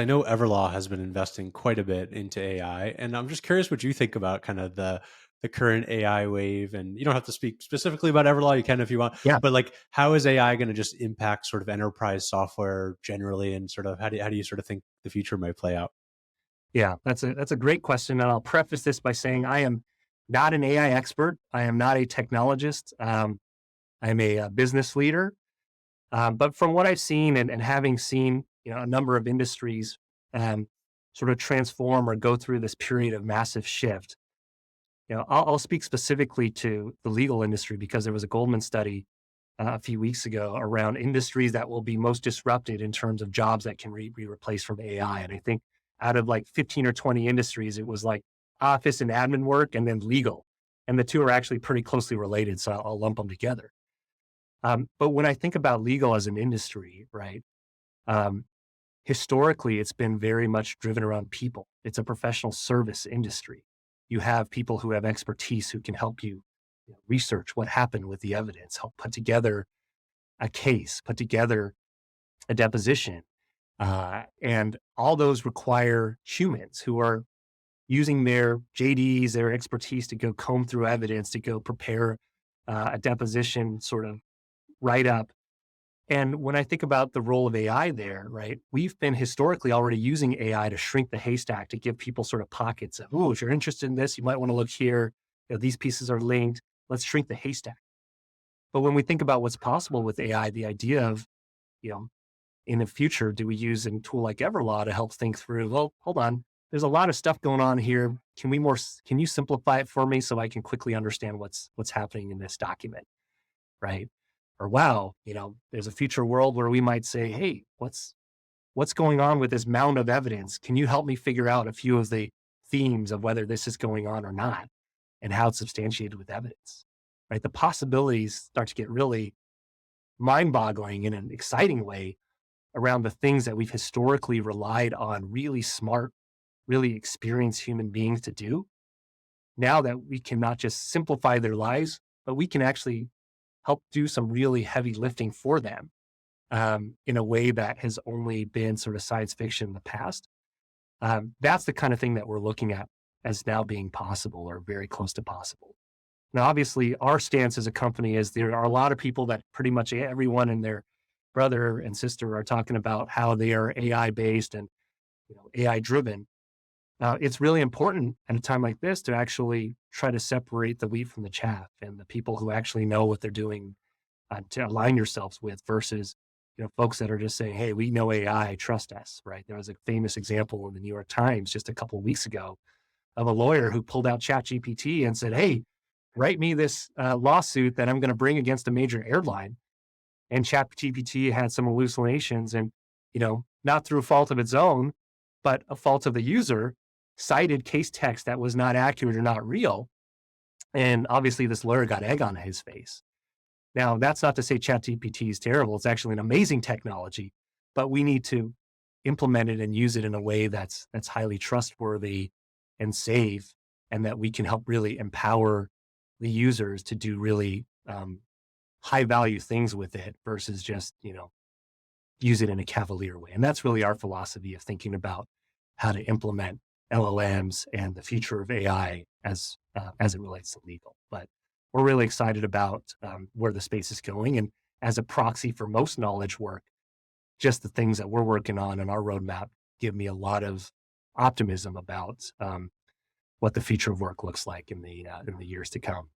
I know Everlaw has been investing quite a bit into AI, and I'm just curious what you think about kind of the current AI wave. And you don't have to speak specifically about Everlaw; you can if you want. Yeah, But like, how is AI going to just impact sort of enterprise software generally, and sort of how do you sort of think the future might play out? yeah, that's a great question, and I'll preface this by saying I am not an AI expert. I am not a technologist. I'm a business leader. But from what I've seen and having seen, a number of industries um, sort of transform or go through this period of massive shift, I'll speak specifically to the legal industry because there was a Goldman study a few weeks ago around industries that will be most disrupted in terms of jobs that can be replaced from AI. And I think out of like 15 or 20 industries, it was like office and admin work and then legal. And the two are actually pretty closely related. So I'll lump them together. But when I think about legal as an industry, right, um, historically, it's been very much driven around people. It's a professional service industry. You have people who have expertise who can help you, research what happened with the evidence, help put together a case, put together a deposition. And all those require humans who are using their JDs, their expertise to go comb through evidence, to go prepare a deposition sort of write up. And when I think about the role of AI there, right, we've been historically already using AI to shrink the haystack to give people sort of pockets of, oh, if you're interested in this, you might want to look here. These pieces are linked. Let's shrink the haystack. But when we think about what's possible with AI, the idea of, you know, in the future, do we use a tool like Everlaw to help think through, well, hold on, there's a lot of stuff going on here. Can you simplify it for me so I can quickly understand what's happening in this document? Right. Or wow, there's a future world where we might say, hey, what's going on with this mound of evidence? Can you help me figure out a few of the themes of whether this is going on or not and how it's substantiated with evidence? Right. The possibilities start to get really mind-boggling in an exciting way around the things that we've historically relied on really smart, really experienced human beings to do. Now that we can not just simplify their lives, but we can actually help do some really heavy lifting for them in a way that has only been sort of science fiction in the past. That's the kind of thing that we're looking at as now being possible or very close to possible. Now, obviously, our stance as a company is there are a lot of people that pretty much everyone and their brother and sister are talking about how they are AI based and AI driven. It's really important at a time like this to actually try to separate the wheat from the chaff and the people who actually know what they're doing to align yourselves with versus, folks that are just saying, hey, we know AI, trust us, right? There was a famous example in the New York Times just a couple of weeks ago of a lawyer who pulled out ChatGPT and said, hey, write me this lawsuit that I'm going to bring against a major airline. And ChatGPT had some hallucinations and, not through a fault of its own, but a fault of the user, cited case text that was not accurate or not real. And obviously this lawyer got egg on his face. Now, that's not to say ChatGPT is terrible. It's actually an amazing technology, but we need to implement it and use it in a way that's highly trustworthy and safe, and that we can help really empower the users to do really high value things with it versus just use it in a cavalier way. And that's really our philosophy of thinking about how to implement LLMs and the future of AI as it relates to legal. But we're really excited about where the space is going. And as a proxy for most knowledge work, just the things that we're working on our roadmap give me a lot of optimism about what the future of work looks like in the years to come.